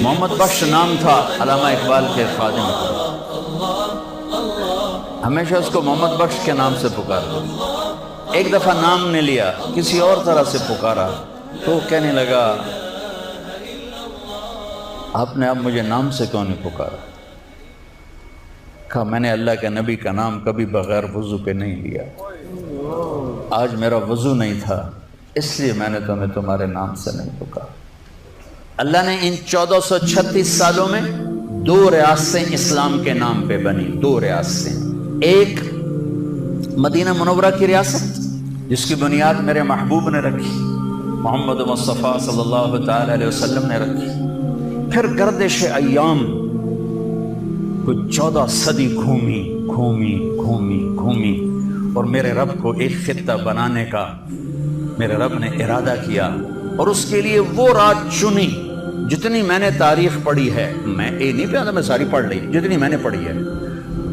محمد بخش نام تھا علامہ اقبال کے خادم کا، ہمیشہ اس کو محمد بخش کے نام سے پکارا۔ ایک دفعہ نام نے لیا، کسی اور طرح سے پکارا تو وہ کہنے لگا آپ نے اب مجھے نام سے کیوں نہیں پکارا؟ کہا میں نے اللہ کے نبی کا نام کبھی بغیر وضو کے نہیں لیا، آج میرا وضو نہیں تھا اس لیے میں نے تمہیں تمہارے نام سے نہیں پکارا۔ اللہ نے ان 1436 سالوں میں 2 ریاستیں اسلام کے نام پہ بنی، 2 ریاستیں، ایک مدینہ منورہ کی ریاست جس کی بنیاد میرے محبوب نے رکھی، محمد مصطفیٰ صلی اللہ تعالی علیہ وسلم نے رکھی، پھر گردش ایام کوئی 14 صدی گھومی اور میرے رب کو ایک خطہ بنانے کا میرے رب نے ارادہ کیا، اور اس کے لیے وہ رات چنی جتنی میں نے تاریخ پڑھی ہے، میں نہیں پہنتا میں ساری پڑھ لی، جتنی میں نے پڑھی ہے،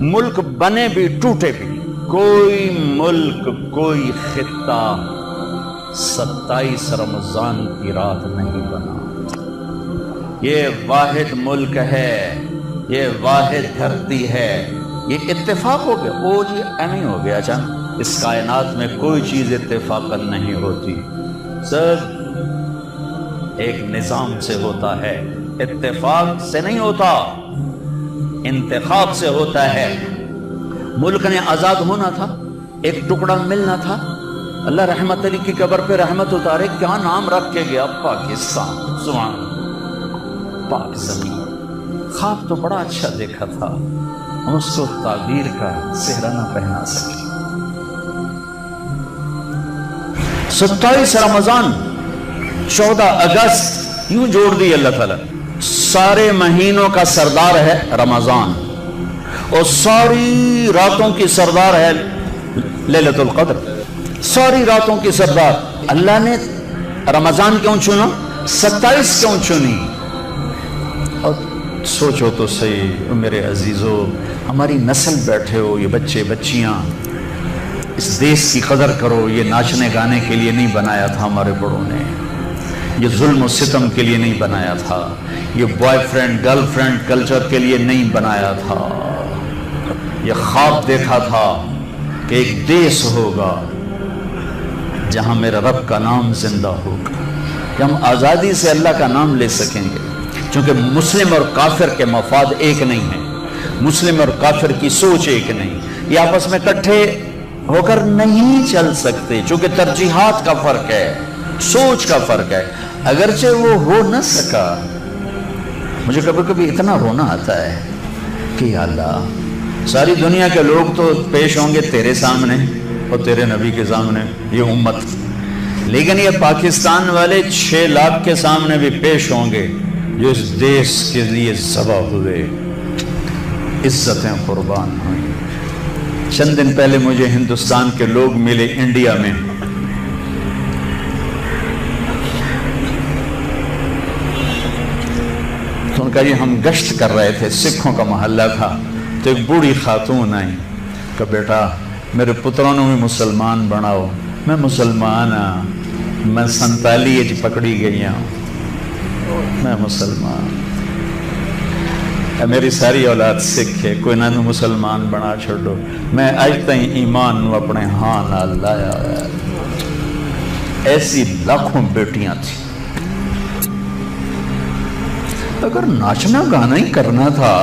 ملک بنے بھی ٹوٹے بھی کوئی ملک کوئی خطہ 27 رمضان کی رات نہیں بنا۔ یہ واحد ملک ہے، یہ واحد دھرتی ہے، یہ اتفاق ہو گیا، وہ جی نہیں ہو گیا چند، اس کائنات میں کوئی چیز اتفاقاً نہیں ہوتی، سب ایک نظام سے ہوتا ہے، اتفاق سے نہیں ہوتا، انتخاب سے ہوتا ہے۔ ملک نے آزاد ہونا تھا، ایک ٹکڑا ملنا تھا، اللہ رحمت علی کی قبر پہ رحمت اتارے، کیا نام رکھ کے گیا؟ پاکستان، سبحان پاک زمین۔ خواب تو بڑا اچھا دیکھا تھا، ہم اس کو تعبیر کا سہرا نہ پہنا سکے۔ 27 رمضان 14 اگست یوں جوڑ دی اللہ تعالیٰ، سارے مہینوں کا سردار ہے رمضان، اور ساری راتوں کی سردار ہے لیلۃ القدر، ساری راتوں کی سردار۔ اللہ نے رمضان کیوں چنا؟ 27 کیوں چنی؟ اور سوچو تو صحیح میرے عزیزو، ہماری نسل بیٹھے ہو، یہ بچے بچیاں، اس دیش کی قدر کرو، یہ ناچنے گانے کے لیے نہیں بنایا تھا ہمارے بڑوں نے، یہ ظلم و ستم کے لیے نہیں بنایا تھا، یہ boy friend girl friend culture کے لیے نہیں بنایا تھا، یہ خواب دیکھا تھا کہ ایک دیش ہوگا جہاں میرا رب کا نام زندہ ہوگا، کہ ہم آزادی سے اللہ کا نام لے سکیں گے، چونکہ مسلم اور کافر کے مفاد ایک نہیں ہیں، مسلم اور کافر کی سوچ ایک نہیں، یہ آپس میں اکٹھے ہو کر نہیں چل سکتے، چونکہ ترجیحات کا فرق ہے، سوچ کا فرق ہے۔ اگرچہ وہ ہو نہ سکا، مجھے کبھی کبھی اتنا رونا آتا ہے کہ یا اللہ، ساری دنیا کے لوگ تو پیش ہوں گے تیرے سامنے اور تیرے نبی کے سامنے، یہ امت، لیکن یہ پاکستان والے 6 لاکھ کے سامنے بھی پیش ہوں گے جو اس دیش کے لیے ذبح ہوئے، عزتیں قربان ہوئیں۔ چند دن پہلے مجھے ہندوستان کے لوگ ملے انڈیا میں، تو ان کا یہ ہم گشت کر رہے تھے، سکھوں کا محلہ تھا، تو ایک بوڑھی خاتون آئی کہ بیٹا میرے پتروں نے بھی مسلمان بناؤ۔ میں مسلمان ہاں، میں 47 پکڑی گئی ہوں، میں مسلمان، میری ساری اولاد سکھ ہے، کوئی نہ مسلمان بنا چھوڑو، میں آج تائیں ایمان اپنے ہاں نہ لایا۔ ایسی لاکھوں بیٹیاں تھیں، اگر ناچنا گانا ہی کرنا تھا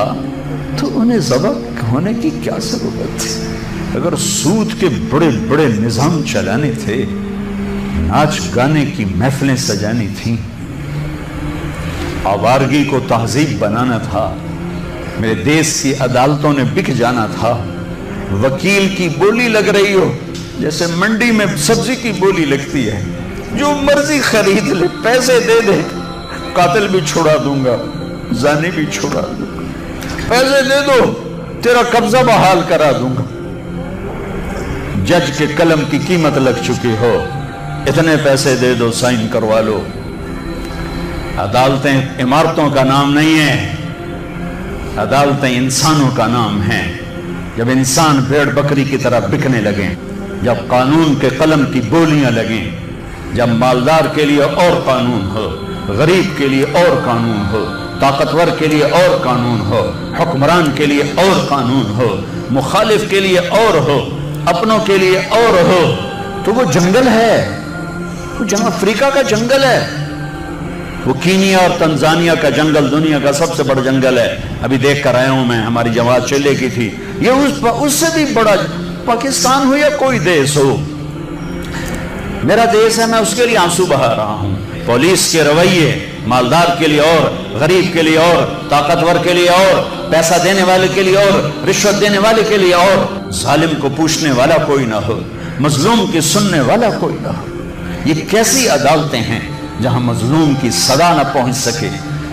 تو انہیں ذبح ہونے کی کیا ضرورت تھی؟ اگر سود کے بڑے بڑے نظام چلانے تھے، ناچ گانے کی محفلیں سجانی تھیں، آوارگی کو تہذیب بنانا تھا، میرے دیش کی عدالتوں نے بک جانا تھا، وکیل کی بولی لگ رہی ہو جیسے منڈی میں سبزی کی بولی لگتی ہے، جو مرضی خرید لے، پیسے دے دے، قاتل بھی چھوڑا دوں گا، زانی بھی چھوڑا دوں گا، پیسے دے دو تیرا قبضہ بحال کرا دوں گا، جج کے قلم کی قیمت لگ چکی ہو، اتنے پیسے دے دو، سائن کروا لو۔ عدالتیں عمارتوں کا نام نہیں ہے، عدالتیں انسانوں کا نام ہیں۔ جب انسان بھیڑ بکری کی طرح بکنے لگیں، جب قانون کے قلم کی بولیاں لگیں، جب مالدار کے لیے اور قانون ہو، غریب کے لیے اور قانون ہو، طاقتور کے لیے اور قانون ہو، حکمران کے لیے اور قانون ہو، مخالف کے لیے اور ہو، اپنوں کے لیے اور ہو، تو وہ جنگل ہے، وہ جنگل افریقہ کا جنگل ہے، وہ کینیا اور تنزانیہ کا جنگل دنیا کا سب سے بڑا جنگل ہے۔ ابھی دیکھ کر آیا ہوں میں، ہماری جماعت چلے کی تھی، یہ اس سے بھی بڑا پاکستان ہو یا کوئی دیس ہو، میرا دیس ہے، میں اس کے لیے آنسو بہا رہا ہوں۔ پولیس کے رویے مالدار کے لیے اور، غریب کے لیے اور، طاقتور کے لیے اور، پیسہ دینے والے کے لیے اور، رشوت دینے والے کے لیے اور، ظالم کو پوچھنے والا کوئی نہ ہو، مظلوم کی سننے والا کوئی نہ ہو۔ یہ کیسی عدالتیں ہیں جہاں مظلوم کی صدا نہ پہنچ سکے؟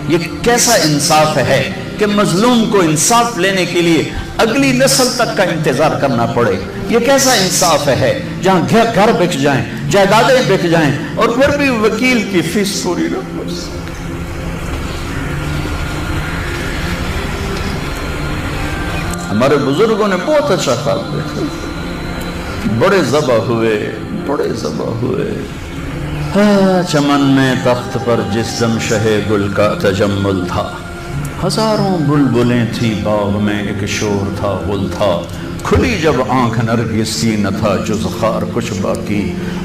یہ کیسا انصاف ہے کہ مظلوم کو انصاف لینے کے لیے اگلی نسل تک کا انتظار کرنا پڑے؟ یہ کیسا انصاف ہے جہاں گھر بک جائیں، جائیدادیں بک جائیں، اور پھر بھی وکیل کی فیس پوری نہ ہو سکے؟ ہمارے بزرگوں نے بہت اچھا خواب دیکھا، بڑے ذبح ہوئے، بڑے ذبح ہوئے۔ چمن میں تخت پر جس دم شہ گل کا تجمل تھا، ہزاروں بلبلیں تھی باغ میں، ایک شور تھا غل تھا، کھلی جب آنکھ نرگس کی نہ تھا جز خار کچھ باقی،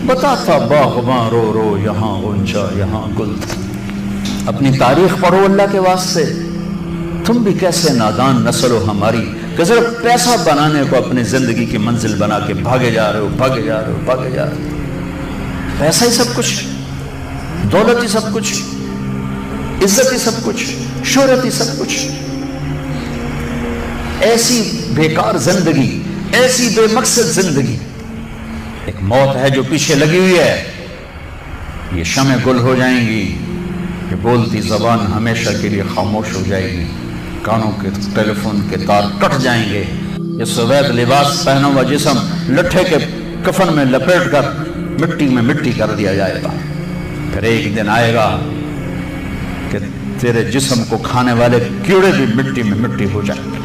بتاتا باغباں رو رو یہاں غنچہ یہاں گل تھا۔ اپنی تاریخ پڑھو اللہ کے واسطے، تم بھی کیسے نادان نسل ہو ہماری کہ صرف پیسہ بنانے کو اپنی زندگی کی منزل بنا کے بھاگے جا رہے ہو، بھاگے جا رہے ہو، بھاگے جا رہے ہو۔ پیسہ ہی سب کچھ، دولت ہی سب کچھ، عزت ہی سب کچھ، شہرت ہی سب کچھ۔ ایسی بیکار زندگی، ایسی بے مقصد زندگی۔ ایک موت ہے جو پیچھے لگی ہوئی ہے، یہ شمع گل ہو جائیں گی، یہ بولتی زبان ہمیشہ کے لیے خاموش ہو جائے گی، کانوں کے ٹیلی فون کے تار کٹ جائیں گے، یہ سوید لباس پہنا ہوا جسم لٹھے کے کفن میں لپیٹ کر مٹی میں مٹی کر دیا جائے گا۔ پھر ایک دن آئے گا کہ تیرے جسم کو کھانے والے کیڑے بھی مٹی میں مٹی ہو جائیں گے۔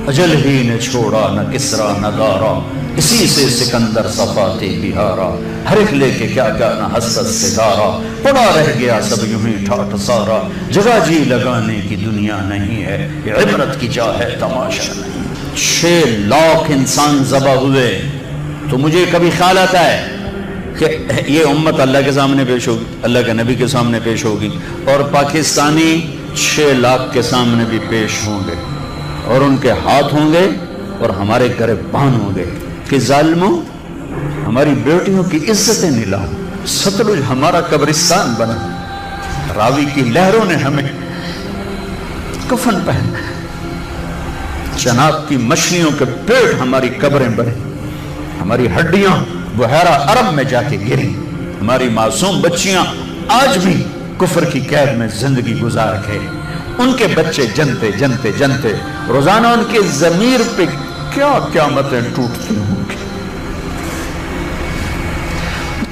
اجل ہی نے چھوڑا نہ کسرا نہ دارا، اسی سے سکندر صفاتے بہارا، ہر ایک لے کے کیا کیا نہ حسرت ستارہ، پڑا رہ گیا سب یوں ہی ٹھاٹ سارا، جگہ جی لگانے کی دنیا نہیں ہے، یہ عبرت کی جا ہے تماشا نہیں۔ 6 لاکھ انسان ذبح ہوئے، تو مجھے کبھی خیال آتا ہے کہ یہ امت اللہ کے سامنے پیش ہوگی، اللہ کے نبی کے سامنے پیش ہوگی، اور پاکستانی 6 لاکھ کے سامنے بھی پیش ہوں گے، اور ان کے ہاتھ ہوں گے اور ہمارے گریبان ہوں گے کہ ظالموں ہماری بیٹیوں کی عزتیں نلاؤ، ستلج ہمارا قبرستان بنا، راوی کی لہروں نے ہمیں کفن پہنا، چناب کی مچھلیوں کے پیٹ ہماری قبریں بنے، ہماری ہڈیاں بحیرہ عرب میں جا کے گری، ہماری معصوم بچیاں آج بھی کفر کی قید میں زندگی گزار گئے، ان کے بچے جنتے جنتے جنتے روزانہ ان کے ضمیر پہ کیا قیامتیں ٹوٹتی ہوں گی۔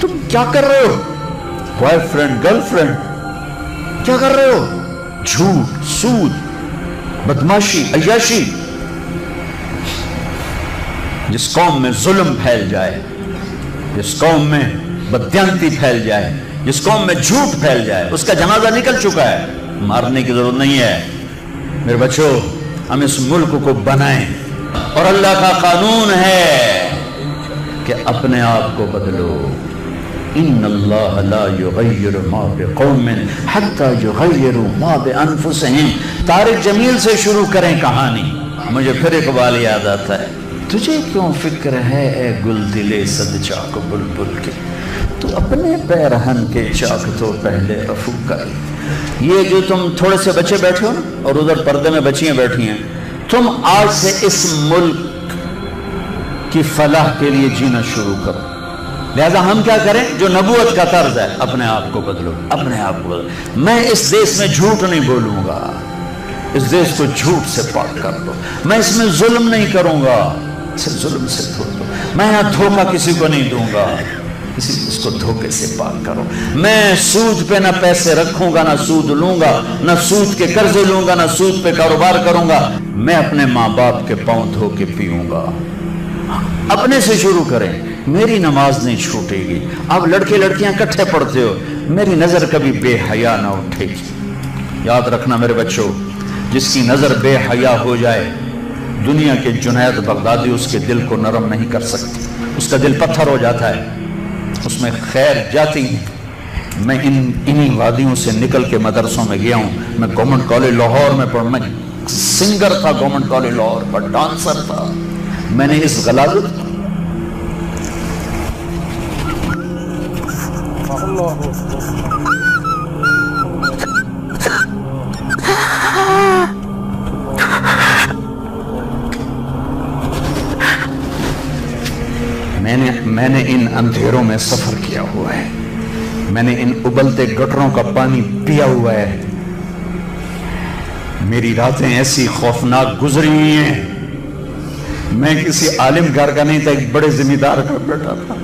تم کیا کر رہے ہو؟ بوائے فرینڈ گرل فرینڈ کیا کر رہے ہو؟ جھوٹ، سود، بدماشی، عیاشی۔ جس قوم میں ظلم پھیل جائے، جس قوم میں بددیانتی پھیل جائے، جس قوم میں جھوٹ پھیل جائے، اس کا جنازہ نکل چکا ہے، مارنے کی ضرورت نہیں ہے۔ میرے بچوں، ہم اس ملک کو بنائیں، اور اللہ کا قانون ہے کہ اپنے آپ کو بدلو۔ ان اللہ لا یغیر ما بقوم حتی یغیروا ما بانفسہم۔ طارق جمیل سے شروع کریں کہانی، مجھے پھر اقبال یاد آتا ہے۔ تجھے کیوں فکر ہے اے گل دلے صد چاک بلبل کے، تو اپنے پیرہن کے چاک تو پہلے رفو کر۔ یہ جو تم تھوڑے سے بچے بیٹھے ہو نا، اور ادھر پردے میں بچیاں بیٹھی ہیں، تم آج سے اس ملک کی فلاح کے لیے جینا شروع کرو۔ لہذا ہم کیا کریں؟ جو نبوت کا طرز ہے، اپنے آپ کو بدلو، اپنے آپ کو بدلو۔ میں اس دیس میں جھوٹ نہیں بولوں گا، اس دیس کو جھوٹ سے پاک کر دو۔ میں اس میں ظلم نہیں کروں گا، ظلم سے دھو دو۔ میں یہاں دھوکہ کسی کو نہیں دوں گا، اس کو دھوکے سے پاک کرو۔ میں سود پہ نہ پیسے رکھوں گا، نہ سود لوں گا، نہ سود کے قرضے لوں گا، نہ سود پہ کاروبار کروں گا۔ میں اپنے ماں باپ کے پاؤں دھو کے پیوں گا۔ اپنے سے شروع کریں۔ میری نماز نہیں چھوٹے گی۔ اب لڑکے لڑکیاں کٹھے پڑھتے ہو، میری نظر کبھی بے حیا نہ اٹھے گی۔ یاد رکھنا میرے بچوں، جس کی نظر بے حیا ہو جائے، دنیا کے جنید بغدادی اس کے دل کو نرم نہیں کر سکتی، اس کا دل پتھر ہو جاتا ہے، اس میں خیر جاتی نہیں۔ میں انہی وادیوں سے نکل کے مدرسوں میں گیا ہوں۔ میں گورنمنٹ کالج لاہور میں پڑھا، میں سنگر تھا گورنمنٹ کالج لاہور کا، ڈانسر تھا۔ میں نے اس غلاظت میں نے ان اندھیروں میں سفر کیا ہوا ہے، میں نے ان ابلتے گٹروں کا پانی پیا ہوا ہے، میری راتیں ایسی خوفناک گزری ہوئی ہیں۔ میں کسی عالم گھر کا نہیں تھا، ایک بڑے ذمہ دار کا بیٹا تھا۔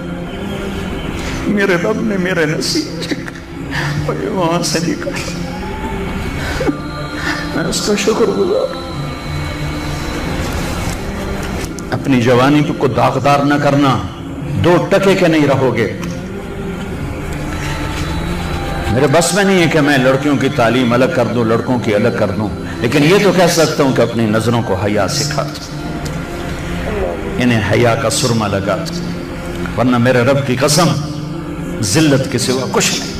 میرے رب نے میرے نصیب مجھے وہاں سے نکالا، میں اس کا شکر گزار۔ اپنی جوانی کو داغدار نہ کرنا، 2 ٹکے کے نہیں رہو گے۔ میرے بس میں نہیں ہے کہ میں لڑکیوں کی تعلیم الگ کر دوں، لڑکوں کی الگ کر دوں، لیکن یہ تو کہہ سکتا ہوں کہ اپنی نظروں کو حیا سکھا دوں، انہیں حیا کا سرما لگا دوں، ورنہ میرے رب کی قسم ذلت کے سوا کچھ نہیں۔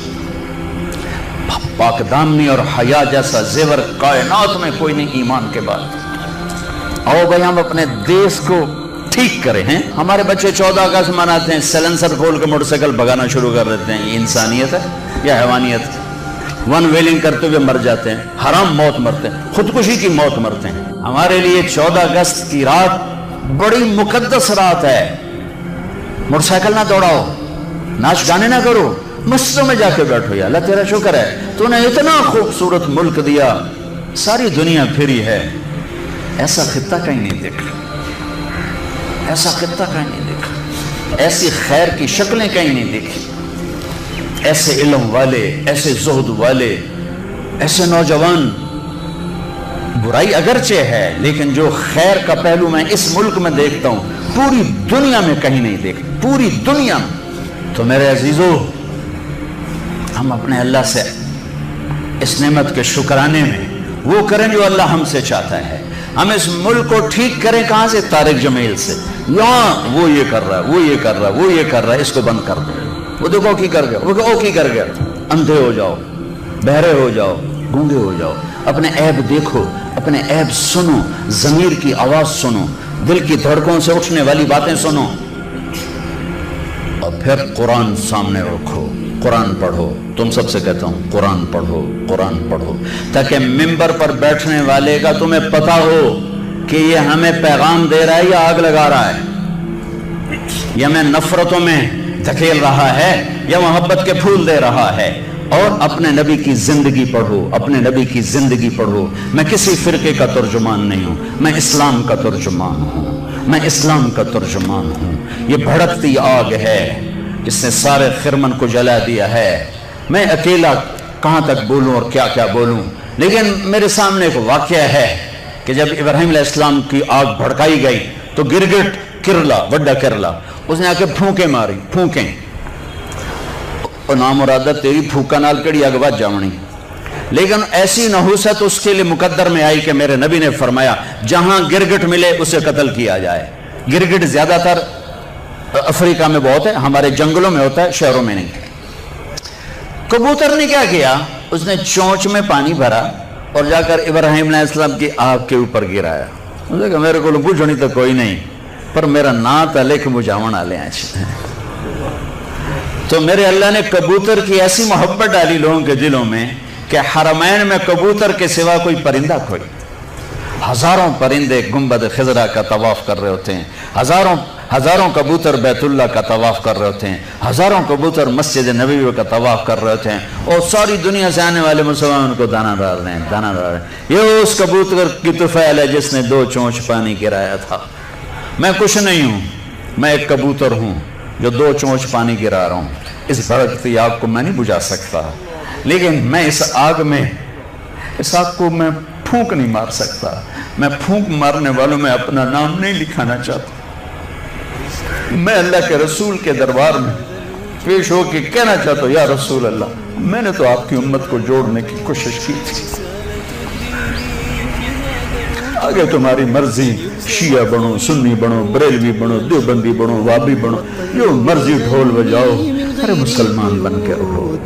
پاک دامنی اور حیا جیسا زیور کائنات میں کوئی نہیں ایمان کے بعد۔ آؤ بھائی ہم اپنے دیش کو ٹھیک کریں ہیں۔ ہمارے بچے 14 اگست مناتے ہیں، سیلنسر کھول کے موٹر سائیکل بھگانا شروع کر دیتے ہیں۔ یہ انسانیت ہے یا حیوانیت؟ ون ویلنگ کرتے ہوئے مر جاتے ہیں، حرام موت مرتے ہیں، خودکشی کی موت مرتے ہیں۔ ہمارے لیے 14 اگست کی رات بڑی مقدس رات ہے۔ موٹر سائیکل نہ دوڑاؤ، ناچ گانے نہ کرو، مسجدوں میں جا کے بیٹھو۔ یا اللہ تیرا شکر ہے تو نے اتنا خوبصورت ملک دیا، ساری دنیا پھری ہے، ایسا خطہ کہیں نہیں دیکھا، ایسا خطہ کہیں نہیں دیکھا، ایسی خیر کی شکلیں کہیں نہیں دیکھی، ایسے علم والے، ایسے زہد والے، ایسے نوجوان۔ برائی اگرچہ ہے لیکن جو خیر کا پہلو میں اس ملک میں دیکھتا ہوں پوری دنیا میں کہیں نہیں دیکھتا، پوری دنیا میں۔ تو میرے عزیزو، ہم اپنے اللہ سے اس نعمت کے شکرانے میں وہ کریں جو اللہ ہم سے چاہتا ہے۔ ہم اس ملک کو ٹھیک کریں کہاں سے؟ طارق جمیل سے۔ یہاں وہ یہ کر رہا ہے، وہ یہ کر رہا ہے، وہ یہ کر رہا ہے، اس کو بند کر دو۔ وہ دیکھو کی کر گیا، وہ کی کر گیا۔ اندھے ہو جاؤ، بہرے ہو جاؤ، گونگے ہو جاؤ، اپنے عیب دیکھو، اپنے عیب سنو، ضمیر کی آواز سنو، دل کی دھڑکوں سے اٹھنے والی باتیں سنو، اور پھر قرآن سامنے رکھو، قرآن پڑھو۔ تم سب سے کہتا ہوں قرآن پڑھو، قرآن پڑھو، تاکہ ممبر پر بیٹھنے والے کا تمہیں پتا ہو کہ یہ ہمیں پیغام دے رہا ہے یا آگ لگا رہا ہے، یا میں نفرتوں میں دھکیل رہا ہے یا محبت کے پھول دے رہا ہے۔ اور اپنے نبی کی زندگی پڑھو، اپنے نبی کی زندگی پڑھو۔ میں کسی فرقے کا ترجمان نہیں ہوں، میں اسلام کا ترجمان ہوں، میں اسلام کا ترجمان ہوں۔ یہ بھڑکتی آگ ہے جس نے سارے خرمن کو جلا دیا ہے۔ میں اکیلا کہاں تک بولوں اور کیا کیا بولوں، لیکن میرے سامنے ایک واقعہ ہے کہ جب ابراہیم علیہ السلام کی آگ بھڑکائی گئی تو گرگٹ کرلا، وڈا کرلا، اس نے آ کے پھونکیں ماری، پھونکیں، اور نام مرادہ تیری پھوکا نال کڑی آگ بات جاونی۔ لیکن ایسی نحوست اس کے لیے مقدر میں آئی کہ میرے نبی نے فرمایا جہاں گرگٹ ملے اسے قتل کیا جائے۔ گرگٹ زیادہ تر افریقہ میں بہت ہے، ہمارے جنگلوں میں ہوتا ہے، شہروں میں نہیں۔ کبوتر نے کیا کیا؟ اس نے چونچ میں پانی بھرا اور جا کر ابراہیم علیہ السلام کی آگ کے اوپر گرایا۔ اس نے کہا میرے کو پوچھنی تو کوئی نہیں، پر میرا نات علیک مجاون آلے ہیں۔ تو میرے اللہ نے کبوتر کی ایسی محبت ڈالی لوگوں کے دلوں میں کہ حرمین میں کبوتر کے سوا کوئی پرندہ کوئی، ہزاروں پرندے گنبد خضرا کا طواف کر رہے ہوتے ہیں، ہزاروں کبوتر بیت اللہ کا طواف کر رہے ہوتے ہیں، ہزاروں کبوتر مسجد نبوی کا طواف کر رہے ہوتے ہیں، اور ساری دنیا سے آنے والے مسلمان ان کو دانا ڈال رہے ہیں، دانا ڈال رہے ہیں۔ یہ اس کبوتر کی طفیل ہے جس نے 2 چونچ پانی گرایا تھا۔ میں کچھ نہیں ہوں، میں ایک کبوتر ہوں جو 2 چونچ پانی گرا رہا ہوں۔ اس بھڑکتی آگ کو میں نہیں بجھا سکتا، لیکن میں اس آگ کو میں پھونک نہیں مار سکتا۔ میں پھونک مارنے والوں میں اپنا نام نہیں لکھانا چاہتا۔ میں اللہ کے رسول کے دربار میں پیش ہو کے کہنا چاہتا ہوں یا رسول اللہ میں نے تو آپ کی امت کو جوڑنے کی کوشش کی تھی، آگے تمہاری مرضی، شیعہ بنو، سنی بنو، بریلوی بنو، دیوبندی بنو، وابی بنو، جو مرضی ڈھول بجاؤ، ارے مسلمان بن کے رہو۔